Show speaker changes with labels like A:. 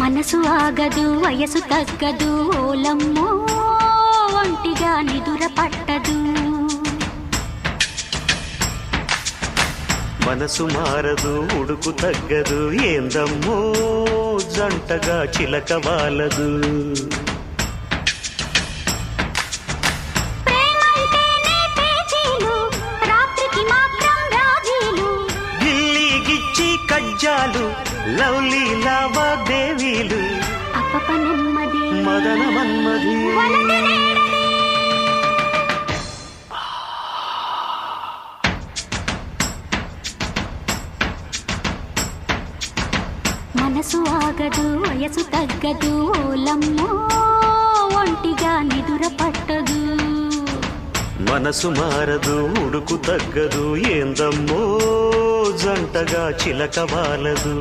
A: మనసు ఆగదు వయసు తగ్గదు ఓలమ్మో ఒంటిగా నిదుర పట్టదు.
B: మనసు మారదు ఉడుకు తగ్గదు ఏందమ్మో జంటగా చిలక వాలదు. గిల్లి కజ్జాలు లవ్లీ లావాదేవీలు
A: అప్పప నెమ్మది
B: మదన మన్మది.
A: మనసు ఆగదు వయసు తగ్గదు ఓలమ్మో ఒంటిగా నిదుర పట్టదు.
B: మనసు మారదు ఉడుకు తగ్గదు ఏందమ్మో జంటగా చిలక వాలదు.